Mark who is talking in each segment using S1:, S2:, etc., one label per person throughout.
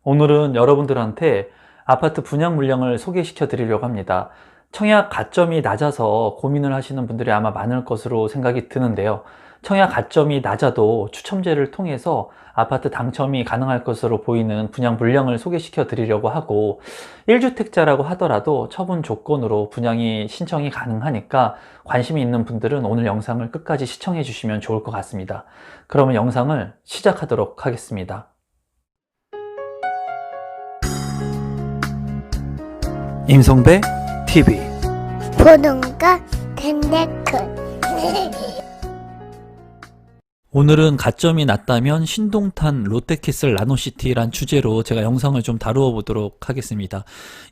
S1: 오늘은 여러분들한테 아파트 분양 물량을 소개시켜 드리려고 합니다. 청약 가점이 낮아서 고민을 하시는 분들이 아마 많을 것으로 생각이 드는데요. 청약 가점이 낮아도 추첨제를 통해서 아파트 당첨이 가능할 것으로 보이는 분양 물량을 소개시켜 드리려고 하고, 1주택자라고 하더라도 처분 조건으로 분양이 신청이 가능하니까 관심이 있는 분들은 오늘 영상을 끝까지 시청해 주시면 좋을 것 같습니다. 그러면 영상을 시작하도록 하겠습니다. 임성배 TV
S2: 보동과 텐데크
S1: 오늘은 가점이 낮다면 신동탄 롯데캐슬 나노시티란 주제로 제가 영상을 좀 다루어 보도록 하겠습니다.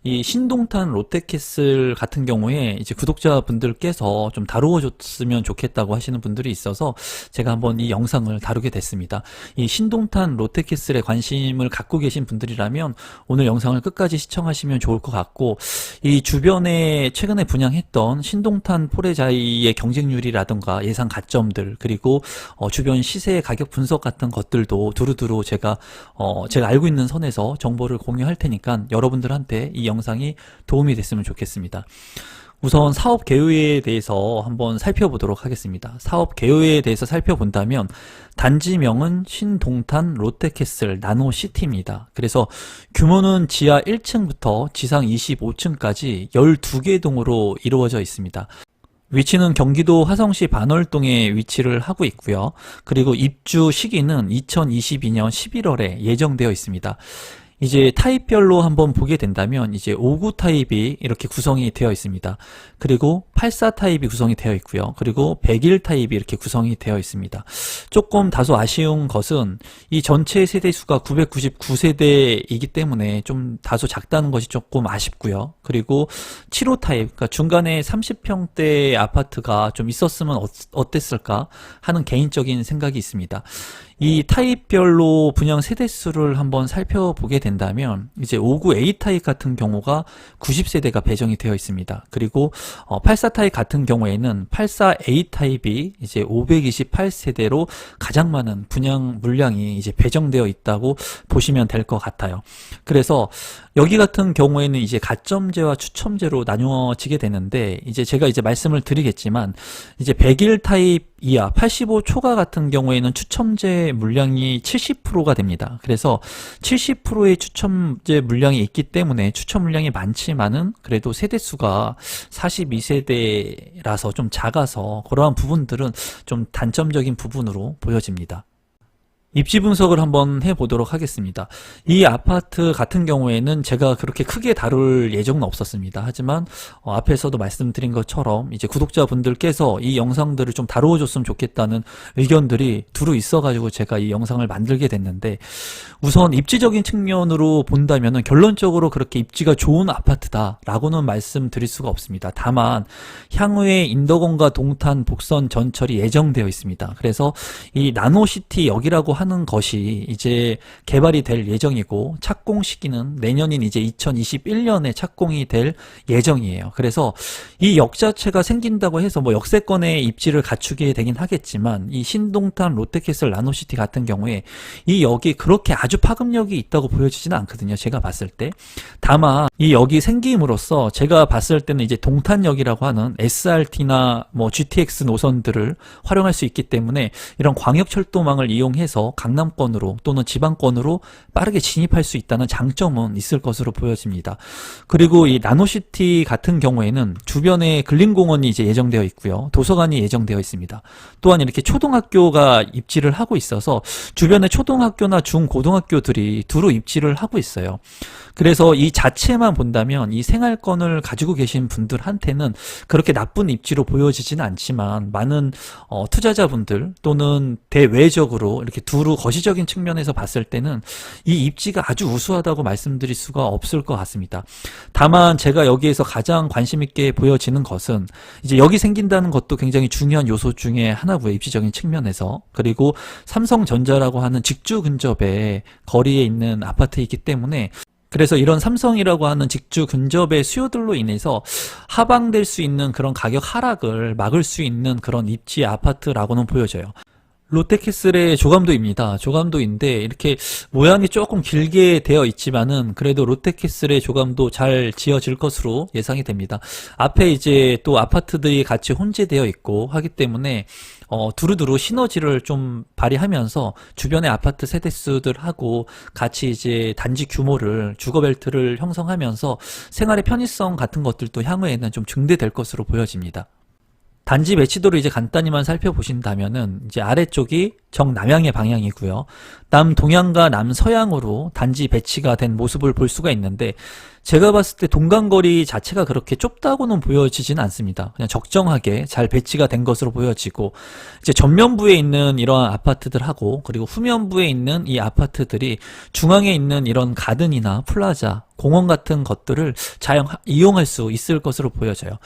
S1: 이 신동탄 롯데캐슬 같은 경우에 이제 구독자분들께서 좀 다루어 줬으면 좋겠다고 하시는 분들이 있어서 제가 한번 이 영상을 다루게 됐습니다. 이 신동탄 롯데캐슬에 관심을 갖고 계신 분들이라면 오늘 영상을 끝까지 시청하시면 좋을 것 같고, 이 주변에 최근에 분양했던 신동탄 포레자이의 경쟁률이라든가 예상 가점들, 그리고 주변 시세 가격 분석 같은 것들도 두루두루 제가 알고 있는 선에서 정보를 공유할 테니까 여러분들한테 이 영상이 도움이 됐으면 좋겠습니다. 우선 사업 개요에 대해서 한번 살펴보도록 하겠습니다. 사업 개요에 대해서 살펴본다면 단지명은 신동탄 롯데캐슬 나노시티입니다. 그래서 규모는 지하 1층부터 지상 25층까지 12개 동으로 이루어져 있습니다. 위치는 경기도 화성시 반월동에 위치를 하고 있고요. 그리고 입주 시기는 2022년 11월에 예정되어 있습니다. 이제 타입별로 한번 보게 된다면 이제 59 타입이 이렇게 구성이 되어 있습니다. 그리고 84 타입이 구성이 되어 있고요. 그리고 101 타입이 이렇게 구성이 되어 있습니다. 조금 다소 아쉬운 것은 이 전체 세대수가 999세대이기 때문에 좀 다소 작다는 것이 조금 아쉽고요. 그리고 75 타입, 그러니까 중간에 30평대 아파트가 좀 있었으면 어땠을까 하는 개인적인 생각이 있습니다. 이 타입별로 분양 세대수를 한번 살펴보게 된다면 이제 59A 타입 같은 경우가 90세대가 배정이 되어 있습니다. 그리고 84 타입 같은 경우에는 84A 타입이 이제 528세대로 가장 많은 분양 물량이 이제 배정되어 있다고 보시면 될 것 같아요. 그래서 여기 같은 경우에는 이제 가점제와 추첨제로 나누어지게 되는데, 이제 제가 이제 말씀을 드리겠지만 이제 101 타입 이하 85 초과 같은 경우에는 추첨제 물량이 70%가 됩니다. 그래서 70%의 추첨제 물량이 있기 때문에 추첨 물량이 많지만은 그래도 세대수가 42세대라서 좀 작아서 그러한 부분들은 좀 단점적인 부분으로 보여집니다. 입지 분석을 한번 해보도록 하겠습니다. 이 아파트 같은 경우에는 제가 그렇게 크게 다룰 예정은 없었습니다. 하지만 앞에서도 말씀드린 것처럼 이제 구독자분들께서 이 영상들을 좀 다루어 줬으면 좋겠다는 의견들이 두루 있어가지고 제가 이 영상을 만들게 됐는데, 우선 입지적인 측면으로 본다면은 결론적으로 그렇게 입지가 좋은 아파트다 라고는 말씀드릴 수가 없습니다. 다만 향후에 인덕원과 동탄, 복선, 전철이 예정되어 있습니다. 그래서 이 나노시티역이라고 하는 것이 이제 개발이 될 예정이고, 착공 시기는 내년인 이제 2021년에 착공이 될 예정이에요. 그래서 이 역 자체가 생긴다고 해서 뭐 역세권의 입지를 갖추게 되긴 하겠지만, 이 신동탄 롯데캐슬 나노시티 같은 경우에 이 역이 그렇게 아주 파급력이 있다고 보여지지는 않거든요, 제가 봤을 때. 다만 이 역이 생김으로써 제가 봤을 때는 이제 동탄역이라고 하는 SRT나 뭐 GTX 노선들을 활용할 수 있기 때문에 이런 광역철도망을 이용해서 강남권으로 또는 지방권으로 빠르게 진입할 수 있다는 장점은 있을 것으로 보여집니다. 그리고 이 나노시티 같은 경우에는 주변에 근린공원이 이제 예정되어 있고요. 도서관이 예정되어 있습니다. 또한 이렇게 초등학교가 입지를 하고 있어서 주변에 초등학교나 중고등학교들이 두루 입지를 하고 있어요. 그래서 이 자체만 본다면 이 생활권을 가지고 계신 분들한테는 그렇게 나쁜 입지로 보여지지는 않지만, 많은 투자자분들 또는 대외적으로 이렇게 두루 거시적인 측면에서 봤을 때는 이 입지가 아주 우수하다고 말씀드릴 수가 없을 것 같습니다. 다만 제가 여기에서 가장 관심 있게 보여지는 것은 이제 여기 생긴다는 것도 굉장히 중요한 요소 중에 하나고요, 입지적인 측면에서. 그리고 삼성전자라고 하는 직주 근접에 거리에 있는 아파트이기 때문에, 그래서 이런 삼성이라고 하는 직주 근접의 수요들로 인해서 하방될 수 있는 그런 가격 하락을 막을 수 있는 그런 입지 아파트라고는 보여져요. 롯데캐슬의 조감도입니다. 조감도인데 이렇게 모양이 조금 길게 되어 있지만은 그래도 롯데캐슬의 조감도 잘 지어질 것으로 예상이 됩니다. 앞에 이제 또 아파트들이 같이 혼재되어 있고 하기 때문에 두루두루 시너지를 좀 발휘하면서 주변의 아파트 세대수들하고 같이 이제 단지 규모를 주거벨트를 형성하면서 생활의 편의성 같은 것들도 향후에는 좀 증대될 것으로 보여집니다. 단지 매치도를 이제 간단히만 살펴보신다면은 이제 아래쪽이 정남향의 방향이고요. 남동향과 남서향으로 단지 배치가 된 모습을 볼 수가 있는데 제가 봤을 때 동간거리 자체가 그렇게 좁다고는 보여지진 않습니다. 그냥 적정하게 잘 배치가 된 것으로 보여지고 이제 전면부에 있는 이러한 아파트들하고 그리고 후면부에 있는 이 아파트들이 중앙에 있는 이런 가든이나 플라자, 공원 같은 것들을 잘 이용할 수 있을 것으로 보여져요.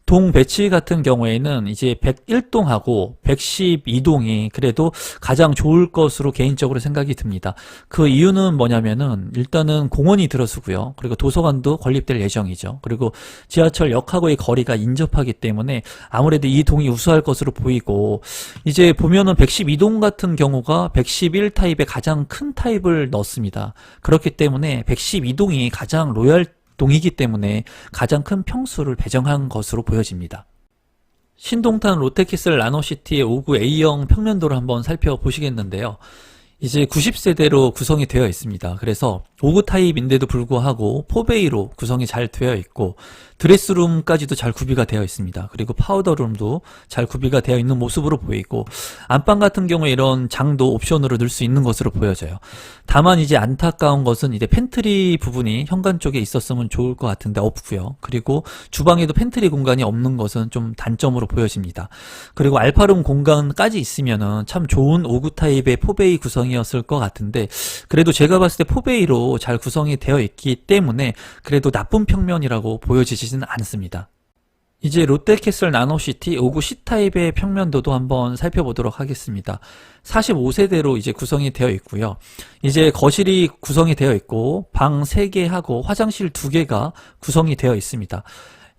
S1: 동 배치 같은 경우에는 이제 101동하고 112동이 그래도 가장 좋을 것으로 개인적으로 생각이 듭니다. 그 이유는 뭐냐면은 일단은 공원이 들어서고요. 그리고 도서관도 건립될 예정이죠. 그리고 지하철역하고의 거리가 인접하기 때문에 아무래도 이 동이 우수할 것으로 보이고 이제 보면은 112동 같은 경우가 111 타입의 가장 큰 타입을 넣습니다. 그렇기 때문에 112동이 가장 로얄 동이기 때문에 가장 큰 평수를 배정한 것으로 보여집니다. 신동탄 롯데캐슬 라노시티의 5구 A형 평면도를 한번 살펴보시겠는데요. 이제 90세대로 구성이 되어 있습니다. 그래서 5구 타입인데도 불구하고 4베이로 구성이 잘 되어 있고 드레스룸까지도 잘 구비가 되어 있습니다. 그리고 파우더룸도 잘 구비가 되어 있는 모습으로 보이고 안방 같은 경우에 이런 장도 옵션으로 넣을 수 있는 것으로 보여져요. 다만 이제 안타까운 것은 이제 팬트리 부분이 현관 쪽에 있었으면 좋을 것 같은데 없고요. 그리고 주방에도 팬트리 공간이 없는 것은 좀 단점으로 보여집니다. 그리고 알파룸 공간까지 있으면은 참 좋은 5구 타입의 4베이 구성이었을 것 같은데 그래도 제가 봤을 때 4베이로 잘 구성이 되어 있기 때문에 그래도 나쁜 평면이라고 보여지지는 않습니다. 이제 롯데캐슬 나노시티 5구 C타입의 평면도도 한번 살펴보도록 하겠습니다. 45세대로 이제 구성이 되어 있고요. 이제 거실이 구성이 되어 있고 방 3개하고 화장실 2개가 구성이 되어 있습니다.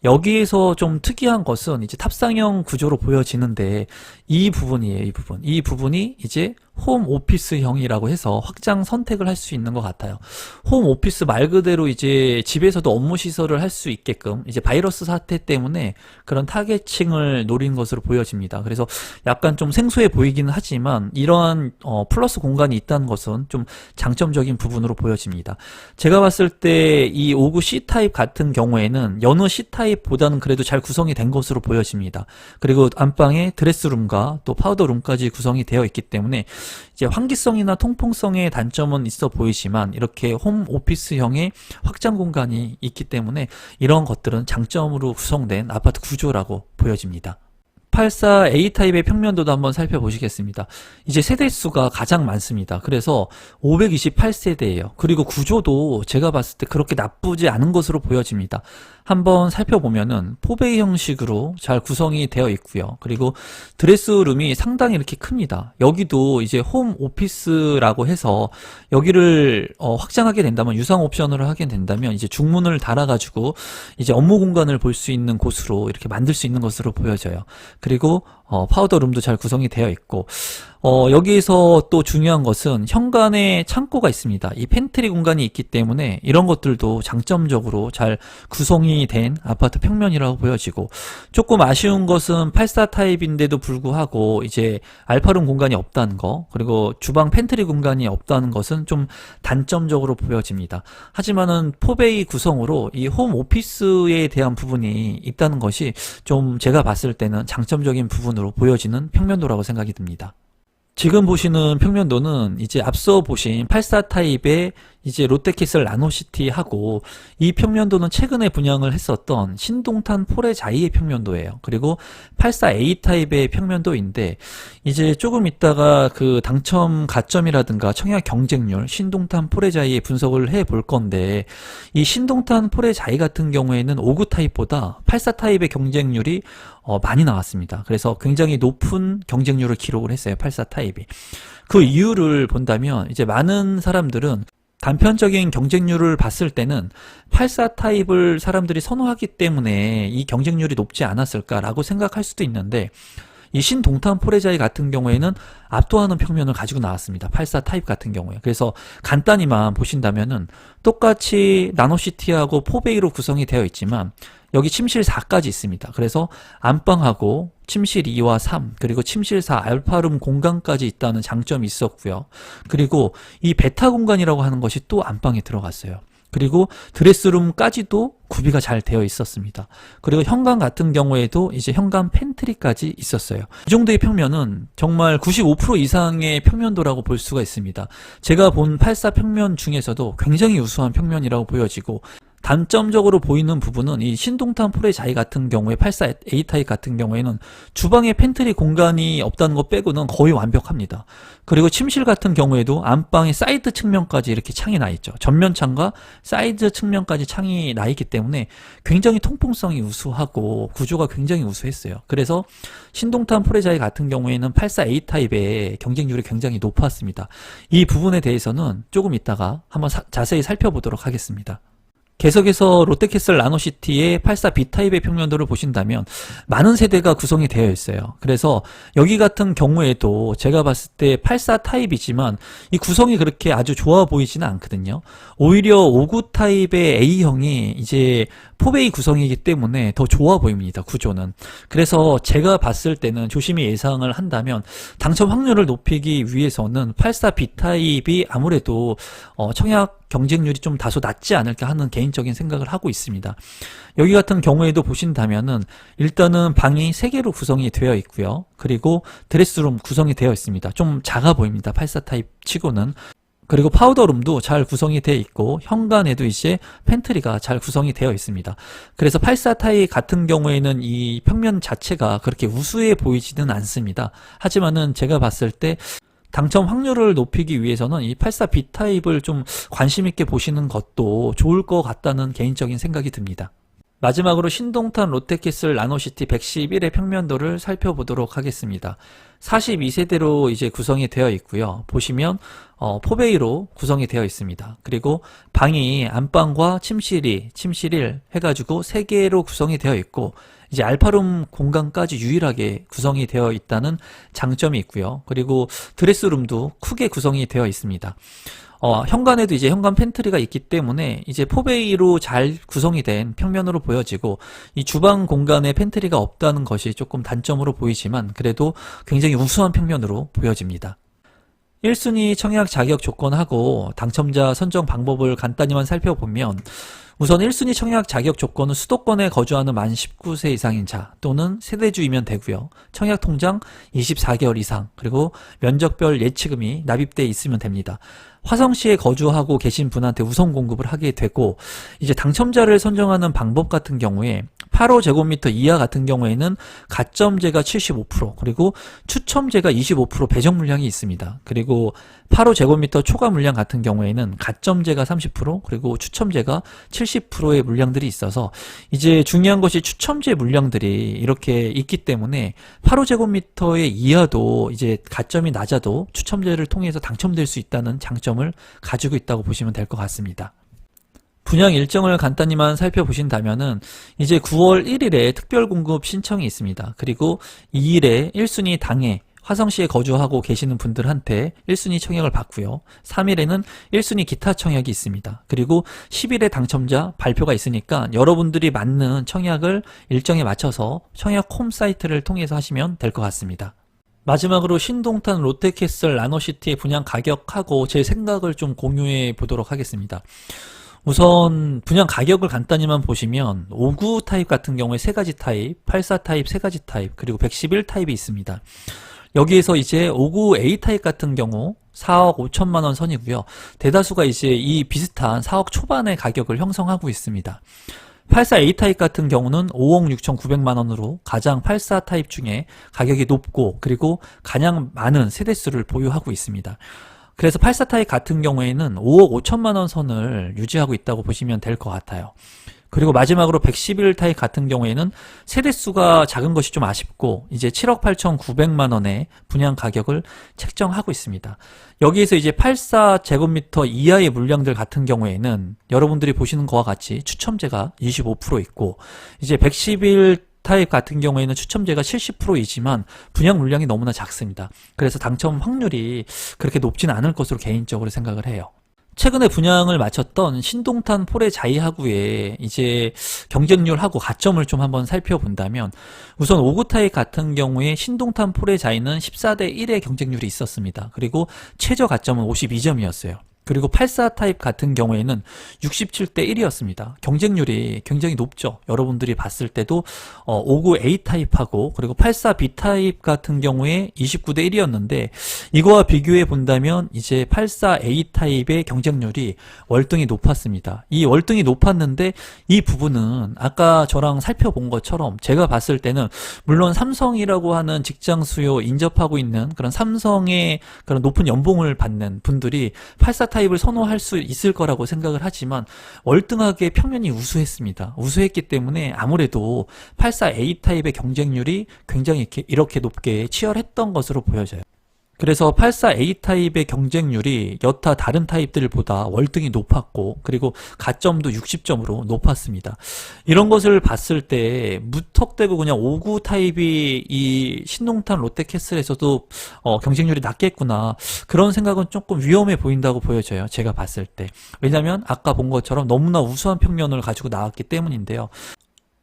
S1: 여기에서 좀 특이한 것은 이제 탑상형 구조로 보여지는데 이 부분이에요. 이 부분이 이제 홈 오피스형이라고 해서 확장 선택을 할 수 있는 것 같아요. 홈 오피스 말 그대로 이제 집에서도 업무 시설을 할 수 있게끔 이제 바이러스 사태 때문에 그런 타겟층을 노린 것으로 보여집니다. 그래서 약간 좀 생소해 보이기는 하지만 이러한 플러스 공간이 있다는 것은 좀 장점적인 부분으로 보여집니다. 제가 봤을 때 이 5구 C타입 같은 경우에는 여느 C타입보다는 그래도 잘 구성이 된 것으로 보여집니다. 그리고 안방에 드레스룸과 또 파우더룸까지 구성이 되어 있기 때문에 이제 환기성이나 통풍성의 단점은 있어 보이지만 이렇게 홈 오피스형의 확장 공간이 있기 때문에 이런 것들은 장점으로 구성된 아파트 구조라고 보여집니다. 84 A타입의 평면도도 한번 살펴보시겠습니다. 이제 세대수가 가장 많습니다. 그래서 528세대예요. 그리고 구조도 제가 봤을 때 그렇게 나쁘지 않은 것으로 보여집니다. 한번 살펴보면은 4베이 형식으로 잘 구성이 되어 있고요. 그리고 드레스룸이 상당히 이렇게 큽니다. 여기도 이제 홈 오피스라고 해서 여기를 확장하게 된다면 유상 옵션으로 하게 된다면 이제 중문을 달아가지고 이제 업무 공간을 볼 수 있는 곳으로 이렇게 만들 수 있는 것으로 보여져요. 그리고 파우더룸도 잘 구성이 되어 있고 여기에서 또 중요한 것은 현관에 창고가 있습니다. 이 팬트리 공간이 있기 때문에 이런 것들도 장점적으로 잘 구성이 된 아파트 평면이라고 보여지고 조금 아쉬운 것은 84 타입인데도 불구하고 이제 알파룸 공간이 없다는 거 그리고 주방 팬트리 공간이 없다는 것은 좀 단점적으로 보여집니다. 하지만은 4베이 구성으로 이 홈 오피스에 대한 부분이 있다는 것이 좀 제가 봤을 때는 장점적인 부분으로 보여지는 평면도라고 생각이 듭니다. 지금 보시는 평면도는 이제 앞서 보신 84 타입의 이제 롯데캐슬 라노시티하고 이 평면도는 최근에 분양을 했었던 신동탄 포레자이의 평면도예요. 그리고 84A 타입의 평면도인데 이제 조금 있다가 그 당첨 가점이라든가 청약 경쟁률 신동탄 포레자이의 분석을 해 볼 건데 이 신동탄 포레자이 같은 경우에는 5구 타입보다 84 타입의 경쟁률이 많이 나왔습니다. 그래서 굉장히 높은 경쟁률을 기록을 했어요. 84 타입이. 그 이유를 본다면 이제 많은 사람들은 단편적인 경쟁률을 봤을 때는 84 타입을 사람들이 선호하기 때문에 이 경쟁률이 높지 않았을까라고 생각할 수도 있는데 이 신동탄 포레자이 같은 경우에는 압도하는 평면을 가지고 나왔습니다. 84 타입 같은 경우에. 그래서 간단히만 보신다면은 똑같이 나노시티하고 포베이로 구성이 되어 있지만 여기 침실 4까지 있습니다. 그래서 안방하고 침실 2와 3 그리고 침실 4 알파룸 공간까지 있다는 장점이 있었고요. 그리고 이 베타 공간이라고 하는 것이 또 안방에 들어갔어요. 그리고 드레스룸까지도 구비가 잘 되어 있었습니다. 그리고 현관 같은 경우에도 이제 현관 팬트리까지 있었어요. 이 정도의 평면은 정말 95% 이상의 평면도라고 볼 수가 있습니다. 제가 본 84 평면 중에서도 굉장히 우수한 평면이라고 보여지고, 단점적으로 보이는 부분은 이 신동탄 포레자이 같은 경우에 84 A타입 같은 경우에는 주방에 팬트리 공간이 없다는 것 빼고는 거의 완벽합니다. 그리고 침실 같은 경우에도 안방의 사이드 측면까지 이렇게 창이 나 있죠. 전면 창과 사이드 측면까지 창이 나 있기 때문에 굉장히 통풍성이 우수하고 구조가 굉장히 우수했어요. 그래서 신동탄 포레자이 같은 경우에는 84 A타입의 경쟁률이 굉장히 높았습니다. 이 부분에 대해서는 조금 이따가 한번 자세히 살펴보도록 하겠습니다. 계속해서 롯데캐슬 나노시티의 84 B타입의 평면도를 보신다면 많은 세대가 구성이 되어 있어요. 그래서 여기 같은 경우에도 제가 봤을 때 84 타입이지만 이 구성이 그렇게 아주 좋아 보이지는 않거든요. 오히려 59 타입의 A형이 이제 포베이 구성이기 때문에 더 좋아 보입니다. 구조는. 그래서 제가 봤을 때는 조심히 예상을 한다면 당첨 확률을 높이기 위해서는 84 B타입이 아무래도 청약 경쟁률이 좀 다소 낮지 않을까 하는 개인적인 생각을 하고 있습니다. 여기 같은 경우에도 보신다면은 일단은 방이 3개로 구성이 되어 있고요. 그리고 드레스룸 구성이 되어 있습니다. 좀 작아 보입니다. 84 타입 치고는. 그리고 파우더룸도 잘 구성이 되어 있고 현관에도 이제 팬트리가 잘 구성이 되어 있습니다. 그래서 84 타입 같은 경우에는 이 평면 자체가 그렇게 우수해 보이지는 않습니다. 하지만은 제가 봤을 때 당첨 확률을 높이기 위해서는 이 84 B타입을 좀 관심 있게 보시는 것도 좋을 것 같다는 개인적인 생각이 듭니다. 마지막으로 신동탄 롯데캐슬 나노시티 111의 평면도를 살펴보도록 하겠습니다. 42세대로 이제 구성이 되어 있고요. 보시면 포베이로 구성이 되어 있습니다. 그리고 방이 안방과 침실 1 해가지고 3개로 구성이 되어 있고 이제 알파룸 공간까지 유일하게 구성이 되어 있다는 장점이 있고요. 그리고 드레스룸도 크게 구성이 되어 있습니다. 현관에도 이제 현관 팬트리가 있기 때문에 이제 포베이로 잘 구성이 된 평면으로 보여지고 이 주방 공간에 팬트리가 없다는 것이 조금 단점으로 보이지만 그래도 굉장히 우수한 평면으로 보여집니다. 1순위 청약 자격 조건하고 당첨자 선정 방법을 간단히만 살펴보면 우선 1순위 청약 자격 조건은 수도권에 거주하는 만 19세 이상인 자 또는 세대주이면 되고요. 청약 통장 24개월 이상 그리고 면적별 예치금이 납입돼 있으면 됩니다. 화성시에 거주하고 계신 분한테 우선 공급을 하게 되고 이제 당첨자를 선정하는 방법 같은 경우에 8호제곱미터 이하 같은 경우에는 가점제가 75% 그리고 추첨제가 25% 배정 물량이 있습니다. 그리고 8호제곱미터 초과 물량 같은 경우에는 가점제가 30% 그리고 추첨제가 70%의 물량들이 있어서 이제 중요한 것이 추첨제 물량들이 이렇게 있기 때문에 8호제곱미터의 이하도 이제 가점이 낮아도 추첨제를 통해서 당첨될 수 있다는 장점을 가지고 있다고 보시면 될 것 같습니다. 분양 일정을 간단히만 살펴보신다면은 이제 9월 1일에 특별 공급 신청이 있습니다. 그리고 2일에 1순위 당해 화성시에 거주하고 계시는 분들한테 1순위 청약을 받고요. 3일에는 1순위 기타 청약이 있습니다. 그리고 10일에 당첨자 발표가 있으니까 여러분들이 맞는 청약을 일정에 맞춰서 청약 홈 사이트를 통해서 하시면 될 것 같습니다. 마지막으로 신동탄 롯데캐슬 나노시티의 분양 가격하고 제 생각을 좀 공유해 보도록 하겠습니다. 우선 분양 가격을 간단히만 보시면 59 타입 같은 경우에 3가지 타입, 84 타입 3가지 타입, 그리고 111 타입이 있습니다. 여기에서 이제 59 A 타입 같은 경우 4억 5천만 원 선이고요. 대다수가 이제 이 비슷한 4억 초반의 가격을 형성하고 있습니다. 84 A 타입 같은 경우는 5억 6,900만 원으로 가장 84 타입 중에 가격이 높고 그리고 가장 많은 세대수를 보유하고 있습니다. 그래서 84 타입 같은 경우에는 5억 5천만 원 선을 유지하고 있다고 보시면 될 것 같아요. 그리고 마지막으로 111 타입 같은 경우에는 세대수가 작은 것이 좀 아쉽고 이제 7억 8,900만 원의 분양 가격을 책정하고 있습니다. 여기에서 이제 84제곱미터 이하의 물량들 같은 경우에는 여러분들이 보시는 것과 같이 추첨제가 25% 있고 이제 111 B타입 같은 경우에는 추첨제가 70%이지만 분양 물량이 너무나 작습니다. 그래서 당첨 확률이 그렇게 높지는 않을 것으로 개인적으로 생각을 해요. 최근에 분양을 마쳤던 신동탄 포레 자이하구의 이제 경쟁률하고 가점을 좀 한번 살펴본다면, 우선 5구 타입 같은 경우에 신동탄 포레 자이는 14대 1의 경쟁률이 있었습니다. 그리고 최저 가점은 52점이었어요. 그리고 84 타입 같은 경우에는 67대 1이었습니다. 경쟁률이 굉장히 높죠. 여러분들이 봤을 때도 59 A 타입하고 그리고 84 B 타입 같은 경우에 29대 1이었는데, 이거와 비교해 본다면 이제 84 A 타입의 경쟁률이 월등히 높았습니다. 이 월등히 높았는데 이 부분은 아까 저랑 살펴본 것처럼 제가 봤을 때는, 물론 삼성이라고 하는 직장 수요 인접하고 있는 그런 삼성의 그런 높은 연봉을 받는 분들이 84 타입을 선호할 수 있을 거라고 생각을 하지만, 월등하게 평면이 우수했습니다. 우수했기 때문에 아무래도 84A 타입의 경쟁률이 굉장히 이렇게 높게 치열했던 것으로 보여져요. 그래서 84A 타입의 경쟁률이 여타 다른 타입들보다 월등히 높았고, 그리고 가점도 60점으로 높았습니다. 이런 것을 봤을 때 무턱대고 그냥 59 타입이 이 신동탄 롯데캐슬에서도 경쟁률이 낮겠구나, 그런 생각은 조금 위험해 보인다고 보여져요. 제가 봤을 때. 왜냐면 아까 본 것처럼 너무나 우수한 평면을 가지고 나왔기 때문인데요.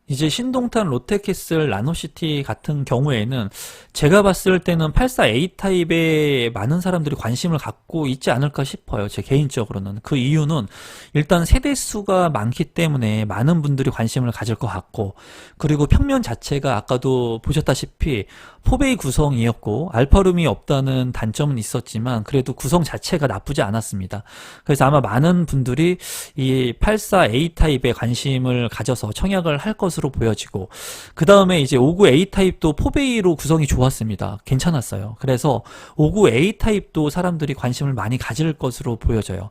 S1: 이제 신동탄 롯데캐슬 라노시티 같은 경우에는 제가 봤을 때는 84A 타입에 많은 사람들이 관심을 갖고 있지 않을까 싶어요. 제 개인적으로는. 그 이유는 일단 세대수가 많기 때문에 많은 분들이 관심을 가질 것 같고, 그리고 평면 자체가 아까도 보셨다시피 포베이 구성이었고 알파룸이 없다는 단점은 있었지만 그래도 구성 자체가 나쁘지 않았습니다. 그래서 아마 많은 분들이 이 84A 타입에 관심을 가져서 청약을 할 것으로 보여지고, 그 다음에 이제 59A 타입도 포베이로 구성이 좋았습니다. 괜찮았어요. 그래서 59A 타입도 사람들이 관심을 많이 가질 것으로 보여져요.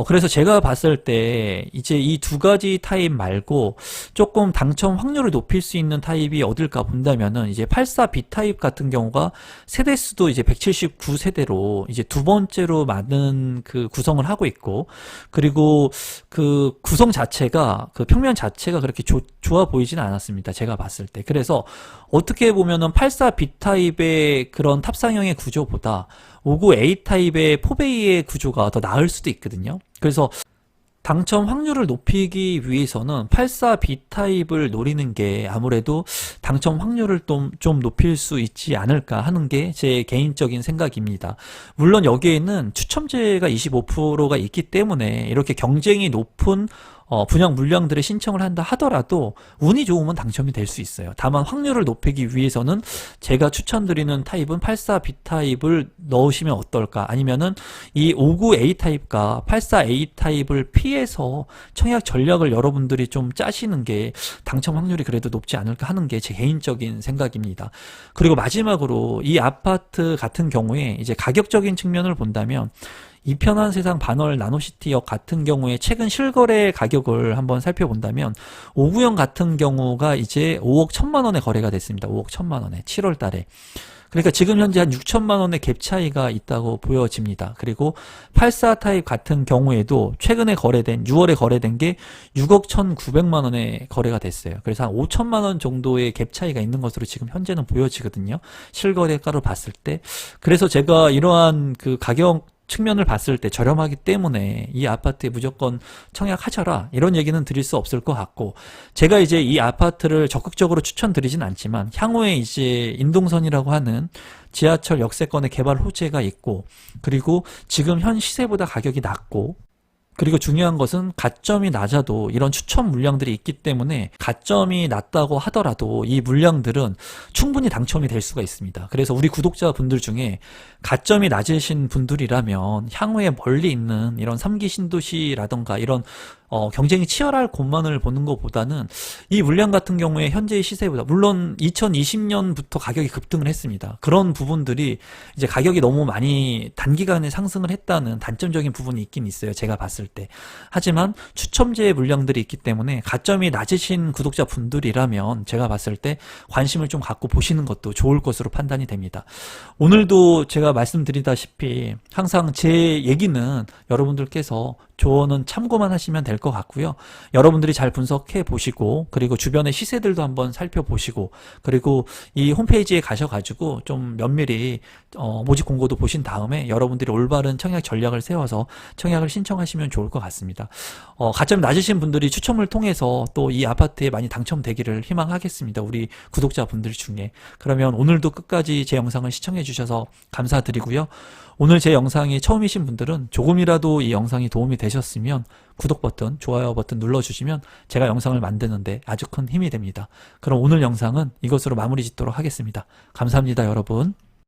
S1: 그래서 제가 봤을 때 이제 이 두 가지 타입 말고 조금 당첨 확률을 높일 수 있는 타입이 어딜까 본다면은, 이제 84B 타입 같은 경우가 세대수도 이제 179세대로 이제 두 번째로 많은 그 구성을 하고 있고, 그리고 그 구성 자체가, 그 평면 자체가 그렇게 좋아 보이지는 않았습니다. 제가 봤을 때. 그래서 어떻게 보면은 84B 타입의 그런 탑상형의 구조보다 59A 타입의 포베이의 구조가 더 나을 수도 있거든요. 그래서 당첨 확률을 높이기 위해서는 84B 타입을 노리는 게 아무래도 당첨 확률을 좀 높일 수 있지 않을까 하는 게 제 개인적인 생각입니다. 물론 여기에는 추첨제가 25%가 있기 때문에 이렇게 경쟁이 높은 분양 물량들의 신청을 한다 하더라도 운이 좋으면 당첨이 될 수 있어요. 다만 확률을 높이기 위해서는 제가 추천드리는 타입은 84B 타입을 넣으시면 어떨까, 아니면은 이 59A 타입과 84A 타입을 피해서 청약 전략을 여러분들이 좀 짜시는 게 당첨 확률이 그래도 높지 않을까 하는 게 제 개인적인 생각입니다. 그리고 마지막으로 이 아파트 같은 경우에 이제 가격적인 측면을 본다면, 이 편한 세상 반월 나노시티역 같은 경우에 최근 실거래 가격을 한번 살펴본다면, 5구형 같은 경우가 이제 5억 1천만 원에 거래가 됐습니다. 5억 1천만 원에 7월 달에. 그러니까 지금 현재 한 6천만 원의 갭 차이가 있다고 보여집니다. 그리고 84 타입 같은 경우에도 최근에 거래된 6월에 거래된 게 6억 1,900만 원에 거래가 됐어요. 그래서 한 5천만 원 정도의 갭 차이가 있는 것으로 지금 현재는 보여지거든요. 실거래가로 봤을 때. 그래서 제가 이러한 그 가격 측면을 봤을 때 저렴하기 때문에 이 아파트에 무조건 청약하셔라, 이런 얘기는 드릴 수 없을 것 같고, 제가 이제 이 아파트를 적극적으로 추천드리진 않지만 향후에 이제 인동선이라고 하는 지하철 역세권의 개발 호재가 있고, 그리고 지금 현 시세보다 가격이 낮고, 그리고 중요한 것은 가점이 낮아도 이런 추천 물량들이 있기 때문에 가점이 낮다고 하더라도 이 물량들은 충분히 당첨이 될 수가 있습니다. 그래서 우리 구독자분들 중에 가점이 낮으신 분들이라면 향후에 멀리 있는 이런 3기 신도시라던가 이런 경쟁이 치열할 곳만을 보는 것보다는 이 물량 같은 경우에 현재의 시세보다, 물론 2020년부터 가격이 급등을 했습니다. 그런 부분들이 이제 가격이 너무 많이 단기간에 상승을 했다는 단점적인 부분이 있긴 있어요. 제가 봤을 때. 하지만 추첨제 물량들이 있기 때문에 가점이 낮으신 구독자분들이라면 제가 봤을 때 관심을 좀 갖고 보시는 것도 좋을 것으로 판단이 됩니다. 오늘도 제가 말씀드리다시피 항상 제 얘기는 여러분들께서 조언은 참고만 하시면 될 것 같고요. 여러분들이 잘 분석해 보시고 그리고 주변의 시세들도 한번 살펴보시고 그리고 이 홈페이지에 가셔가지고 좀 면밀히 모집 공고도 보신 다음에 여러분들이 올바른 청약 전략을 세워서 청약을 신청하시면 좋을 것 같습니다. 가점이 낮으신 분들이 추첨을 통해서 또 이 아파트에 많이 당첨되기를 희망하겠습니다. 우리 구독자분들 중에. 그러면 오늘도 끝까지 제 영상을 시청해 주셔서 감사드리고요. 오늘 제 영상이 처음이신 분들은 조금이라도 이 영상이 도움이 되셨으면 구독 버튼, 좋아요 버튼 눌러주시면 제가 영상을 만드는데 아주 큰 힘이 됩니다. 그럼 오늘 영상은 이것으로 마무리 짓도록 하겠습니다. 감사합니다, 여러분.